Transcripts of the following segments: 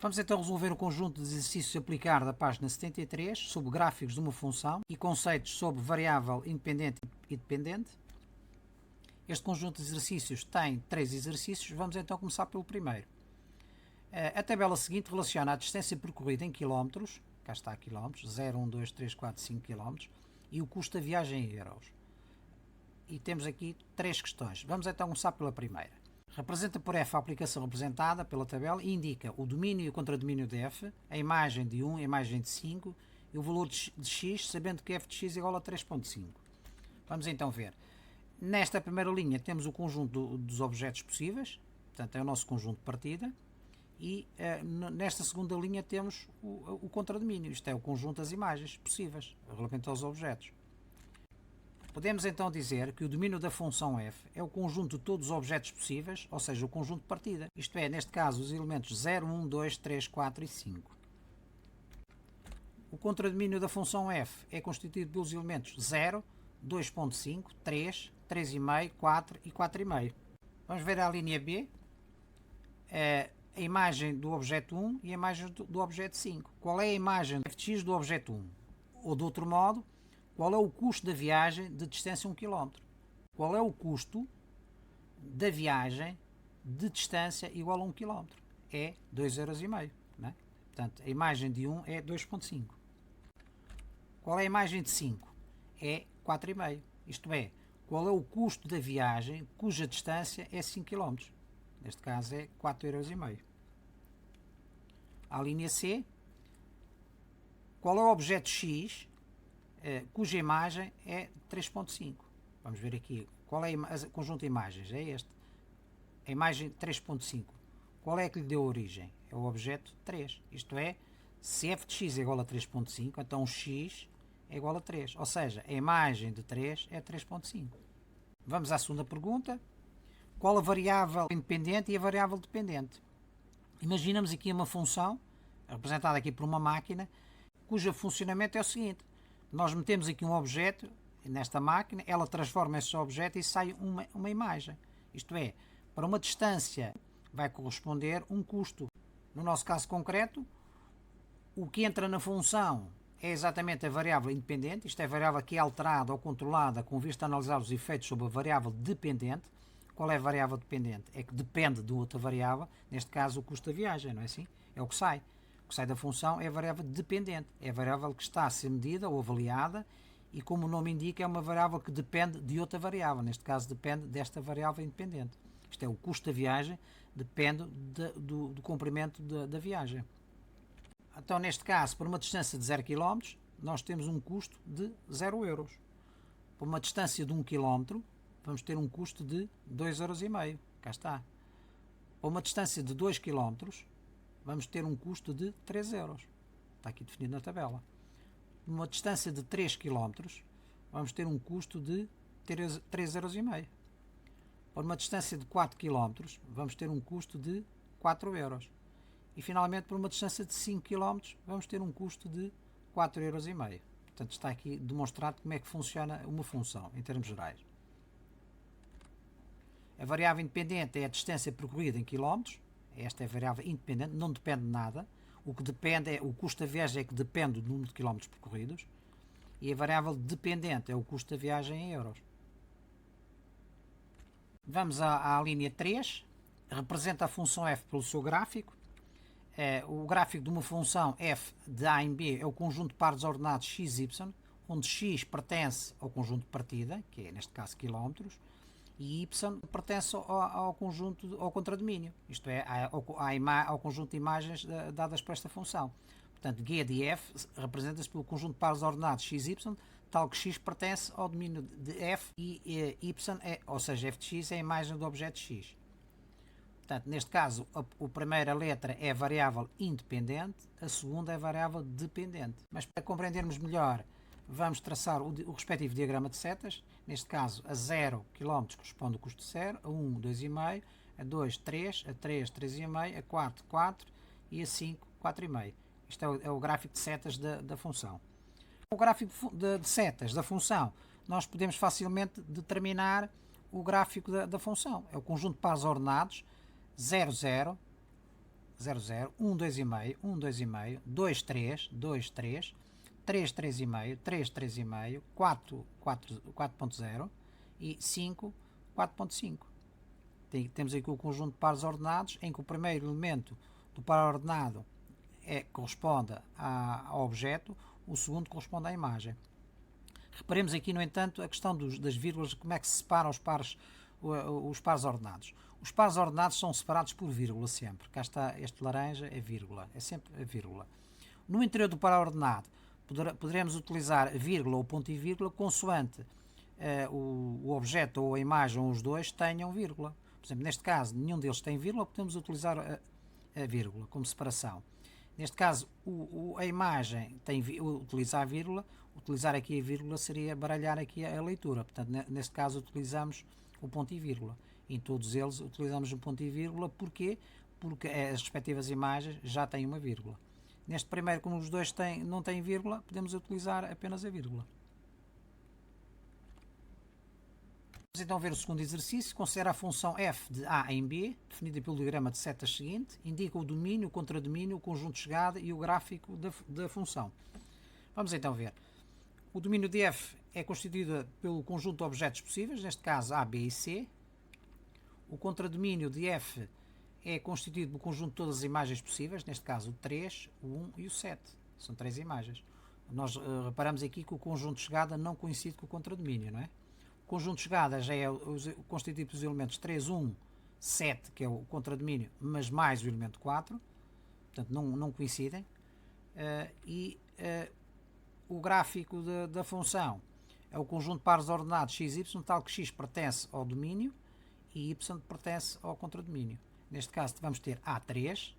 Vamos então resolver o conjunto de exercícios a aplicar da página 73 sobre gráficos de uma função e conceitos sobre variável independente e dependente. Este conjunto de exercícios tem 3 exercícios. Vamos então começar pelo primeiro. A tabela seguinte relaciona a distância percorrida em quilómetros, cá está quilómetros, 0, 1, 2, 3, 4, 5 quilómetros, e o custo da viagem em euros. E temos aqui 3 questões. Vamos então começar pela primeira. Representa por f a aplicação representada pela tabela e indica o domínio e o contradomínio de f, a imagem de 1, a imagem de 5 e o valor de x, sabendo que f de x é igual a 3.5. Vamos então ver. Nesta primeira linha temos o conjunto dos objetos possíveis, portanto é o nosso conjunto de partida, e nesta segunda linha temos o contradomínio, isto é o conjunto das imagens possíveis, relativamente aos objetos. Podemos então dizer que o domínio da função f é o conjunto de todos os objetos possíveis, ou seja, o conjunto de partida. Isto é, neste caso, os elementos 0, 1, 2, 3, 4 e 5. O contradomínio da função f é constituído pelos elementos 0, 2.5, 3, 3,5, 4 e 4,5. Vamos ver a linha B, a imagem do objeto 1 e a imagem do objeto 5. Qual é a imagem f de x do objeto 1? Ou de outro modo, qual é o custo da viagem de distância 1 km? Qual é o custo da viagem de distância igual a 1 km? É 2,5€. Não é? Portanto, a imagem de 1 é 2,5. Qual é a imagem de 5? É 4,5. Isto é, qual é o custo da viagem cuja distância é 5 km? Neste caso é 4,5€. A linha C, qual é o objeto x cuja imagem é 3.5. Vamos ver aqui. Qual é o conjunto de imagens? É este. A imagem 3.5. Qual é que lhe deu origem? É o objeto 3. Isto é, se f de x é igual a 3.5, então x é igual a 3. Ou seja, a imagem de 3 é 3.5. Vamos à segunda pergunta. Qual a variável independente e a variável dependente? Imaginamos aqui uma função, representada aqui por uma máquina, cujo funcionamento é o seguinte. Nós metemos aqui um objeto nesta máquina, ela transforma esse objeto e sai uma imagem. Isto é, para uma distância vai corresponder um custo. No nosso caso concreto, o que entra na função é exatamente a variável independente, isto é a variável que é alterada ou controlada com vista a analisar os efeitos sobre a variável dependente. Qual é a variável dependente? É que depende de outra variável, neste caso o custo da viagem, não é assim? É o que sai. O que sai da função é a variável dependente, é a variável que está a ser medida ou avaliada e, como o nome indica, é uma variável que depende de outra variável, neste caso depende desta variável independente. Isto é, o custo da viagem depende do comprimento da viagem. Então, neste caso, para uma distância de 0 km, nós temos um custo de 0€. Para uma distância de 1 km, vamos ter um custo de 2,5€. Cá está. Para uma distância de 2 km, vamos ter um custo de 3€. Está aqui definido na tabela. Numa distância de 3 km, vamos ter um custo de 3,5€. Para uma distância de 4 km, vamos ter um custo de 4€. E finalmente, para uma distância de 5 km, vamos ter um custo de 4,5€. Portanto, está aqui demonstrado como é que funciona uma função, em termos gerais. A variável independente é a distância percorrida em quilómetros. Esta é a variável independente, não depende de nada. O que depende é o custo da viagem, é que depende do número de quilómetros percorridos. E a variável dependente é o custo da viagem em euros. Vamos à linha 3. Representa a função f pelo seu gráfico. O gráfico de uma função f de a em b é o conjunto de pares ordenados x, y, onde x pertence ao conjunto de partida, que é neste caso quilómetros, e y pertence ao conjunto, ao contradomínio, isto é, ao conjunto de imagens dadas por esta função. Portanto, g de f representa-se pelo conjunto de pares ordenados x, y, tal que x pertence ao domínio de f e y, ou seja, f de x é a imagem do objeto x. Portanto, neste caso, a primeira letra é a variável independente, a segunda é a variável dependente. Mas para compreendermos melhor, vamos traçar o respectivo diagrama de setas. Neste caso, a 0 km corresponde ao custo de 0, a 1, 2,5, a 2, 3, a 3, 3,5, a 4, 4 e a 5, 4,5. Isto é o gráfico de setas da função. O gráfico de setas da função, nós podemos facilmente determinar o gráfico da função. É o conjunto de pares ordenados 0, 0, 0, 0, 1, 2,5, 1, 2,5, 2, 3, 2, 3, 3, 3,5, 3, 3,5, 4, 4, 4.0 e 5, 4.5. Temos aqui o conjunto de pares ordenados, em que o primeiro elemento do par ordenado corresponde ao objeto, o segundo corresponde à imagem. Reparemos aqui, no entanto, a questão das vírgulas, como é que se separam os pares ordenados. Os pares ordenados são separados por vírgula sempre. Cá está, este laranja é vírgula, é sempre a vírgula. No interior do par ordenado, poderemos utilizar a vírgula ou ponto e vírgula consoante o objeto ou a imagem ou os dois tenham vírgula. Por exemplo, neste caso, nenhum deles tem vírgula, podemos utilizar a vírgula como separação. Neste caso, a imagem utiliza a vírgula, utilizar aqui a vírgula seria baralhar aqui a leitura. Portanto, neste caso, utilizamos o ponto e vírgula. Em todos eles, utilizamos o ponto e vírgula. Porquê? Porque as respectivas imagens já têm uma vírgula. Neste primeiro, como os dois não têm vírgula, podemos utilizar apenas a vírgula. Vamos então ver o segundo exercício. Considera a função f de a em b, definida pelo diagrama de setas seguinte. Indica o domínio, o contradomínio, o conjunto de chegada e o gráfico da função. Vamos então ver. O domínio de f é constituído pelo conjunto de objetos possíveis, neste caso a, b e c. O contradomínio de f é constituído pelo conjunto de todas as imagens possíveis, neste caso o 3, o 1 e o 7. São 3 imagens. Nós reparamos aqui que o conjunto de chegada não coincide com o contradomínio, não é? O conjunto de chegada já é constituído pelos elementos 3, 1, 7, que é o contradomínio, mas mais o elemento 4. Portanto, não coincidem. O gráfico da função é o conjunto de pares ordenados x, y, tal que x pertence ao domínio e y pertence ao contradomínio. Neste caso, vamos ter A3,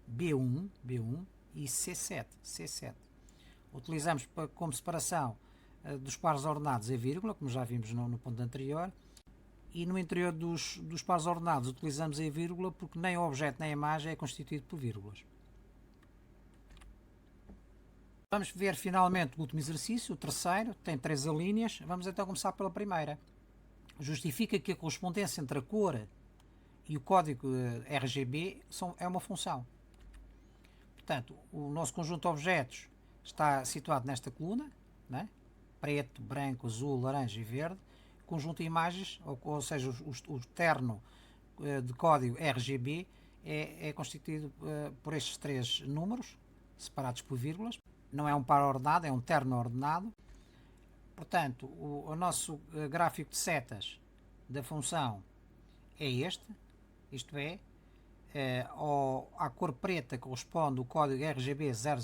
B1 e C7. Utilizamos como separação dos pares ordenados a vírgula, como já vimos no ponto anterior, e no interior dos pares ordenados utilizamos a vírgula porque nem o objeto nem a imagem é constituído por vírgulas. Vamos ver finalmente o último exercício, o terceiro, tem 3 alíneas. Vamos então começar pela primeira. Justifica que a correspondência entre a cor e o código RGB é uma função. Portanto, o nosso conjunto de objetos está situado nesta coluna, né? Preto, branco, azul, laranja e verde. O conjunto de imagens, ou seja, o terno de código RGB é constituído por estes 3 números, separados por vírgulas. Não é um par ordenado, é um terno ordenado. Portanto, o nosso gráfico de setas da função é este. Isto é, à cor preta corresponde o código RGB 000,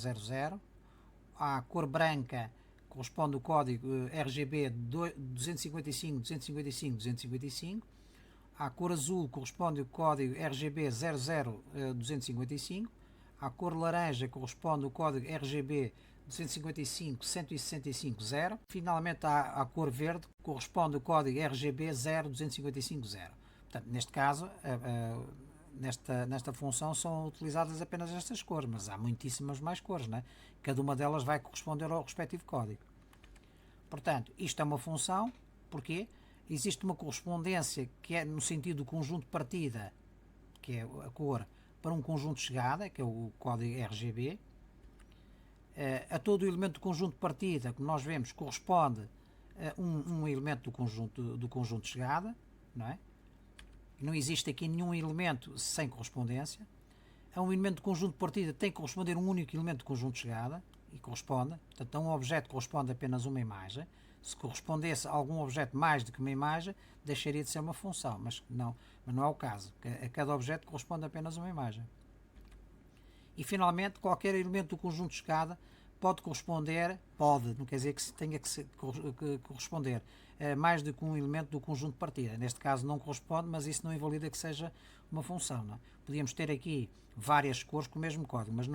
à cor branca corresponde o código RGB 255, à cor azul corresponde o código RGB 00255, à cor laranja corresponde o código RGB 255.165.0. Finalmente, à cor verde corresponde o código RGB 02550. Portanto, neste caso, nesta função são utilizadas apenas estas cores, mas há muitíssimas mais cores, né? Cada uma delas vai corresponder ao respectivo código. Portanto, isto é uma função, porque existe uma correspondência que é no sentido do conjunto de partida, que é a cor, para um conjunto de chegada, que é o código RGB. A todo o elemento do conjunto de partida, que nós vemos, corresponde a um elemento do conjunto de chegada, não é? Não existe aqui nenhum elemento sem correspondência. A um elemento do conjunto de partida tem que corresponder um único elemento do conjunto de chegada, e corresponde. Portanto, a um objeto corresponde apenas uma imagem. Se correspondesse a algum objeto mais do que uma imagem, deixaria de ser uma função, mas não é o caso. A cada objeto corresponde apenas uma imagem. E finalmente, qualquer elemento do conjunto de chegada pode corresponder, não quer dizer que tenha que corresponder a mais do que um elemento do conjunto de partida. Neste caso não corresponde, mas isso não invalida que seja uma função. Não é? Podíamos ter aqui várias cores com o mesmo código, mas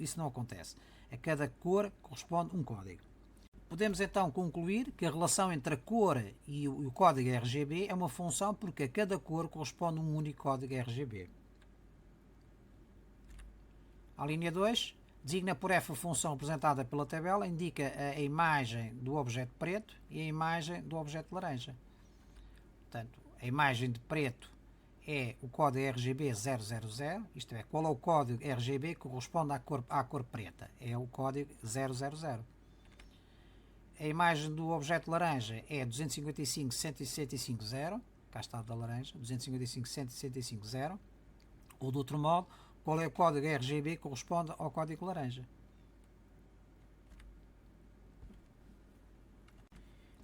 isso não acontece. A cada cor corresponde um código. Podemos então concluir que a relação entre a cor e o código RGB é uma função porque a cada cor corresponde um único código RGB. A linha 2, designa por F a função representada pela tabela, indica a imagem do objeto preto e a imagem do objeto laranja. Portanto, a imagem de preto é o código RGB 000, isto é, qual é o código RGB que corresponde à cor preta? É o código 000. A imagem do objeto laranja é 255.165.0, cá está da laranja, 255.165.0, ou de outro modo, qual é o código RGB que corresponde ao código laranja?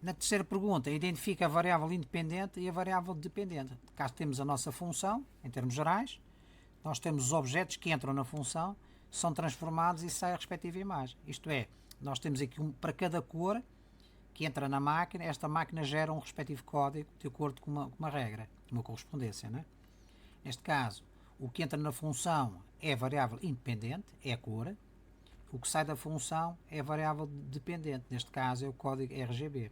Na terceira pergunta, identifica a variável independente e a variável dependente. Cá temos a nossa função, em termos gerais. Nós temos os objetos que entram na função, são transformados e sai a respectiva imagem. Isto é, nós temos aqui para cada cor que entra na máquina, esta máquina gera um respectivo código de acordo com uma regra, uma correspondência. Né? Neste caso, o que entra na função é a variável independente, é a cor. O que sai da função é a variável dependente, neste caso é o código RGB.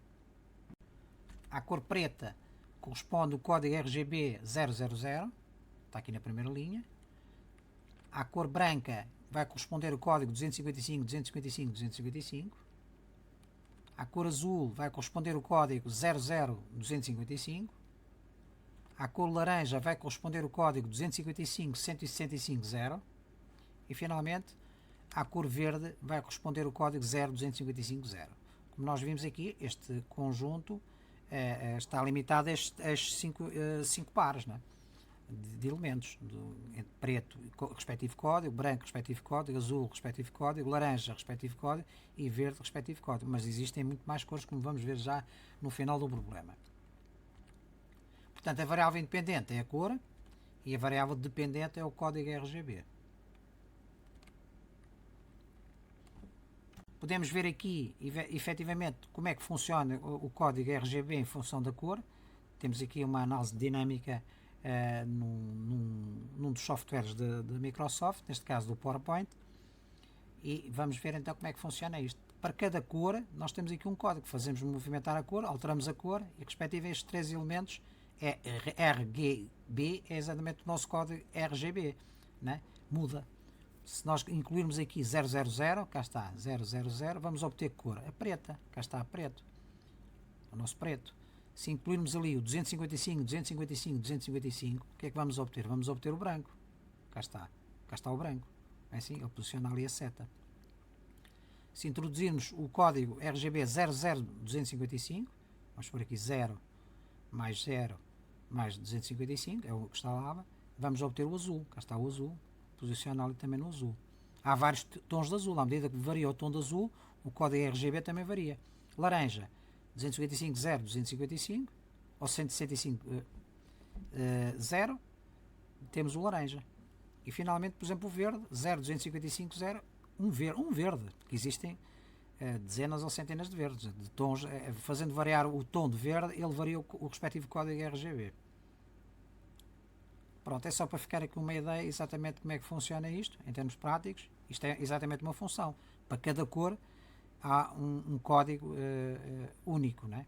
À cor preta corresponde o código RGB 000, está aqui na primeira linha. À cor branca vai corresponder o código 255.255.255. À cor azul vai corresponder o código 00255. À cor laranja vai corresponder o código 255.165.0. E finalmente, à cor verde vai corresponder o código 02550. Como nós vimos aqui, este conjunto está limitado a estes 5 pares, né? de elementos, preto, respectivo código, branco, respectivo código, azul, respectivo código, laranja, respectivo código e verde, respectivo código. Mas existem muito mais cores, como vamos ver já no final do problema. Portanto, a variável independente é a cor e a variável dependente é o código RGB. Podemos ver aqui, efetivamente, como é que funciona o código RGB em função da cor. Temos aqui uma análise dinâmica num dos softwares da Microsoft, neste caso do PowerPoint, e vamos ver então como é que funciona isto. Para cada cor, nós temos aqui um código, fazemos movimentar a cor, alteramos a cor, e respectivamente estes 3 elementos, RGB é exatamente o nosso código RGB, né? Muda. Se nós incluirmos aqui 000, cá está 000, vamos obter cor, a preta, cá está a preto, o nosso preto. Se incluirmos ali o 255, 255, 255, o que é que vamos obter? Vamos obter o branco, cá está o branco, é assim, ele posiciona ali a seta. Se introduzirmos o código RGB 00255, vamos por aqui 0 mais 255, é o que está lá, vamos obter o azul, cá está o azul. Posiciona ali também no azul. Há vários tons de azul. À medida que varia o tom de azul, o código RGB também varia. Laranja, 255, 0, 255, ou 165, 0, temos o laranja. E finalmente, por exemplo, o verde, 0, 255, 0, um verde, que existem dezenas ou centenas de verdes, de tons, fazendo variar o tom de verde, ele varia o respectivo código RGB. Pronto, é só para ficar aqui uma ideia exatamente como é que funciona isto, em termos práticos. Isto é exatamente uma função. Para cada cor há um código único, né?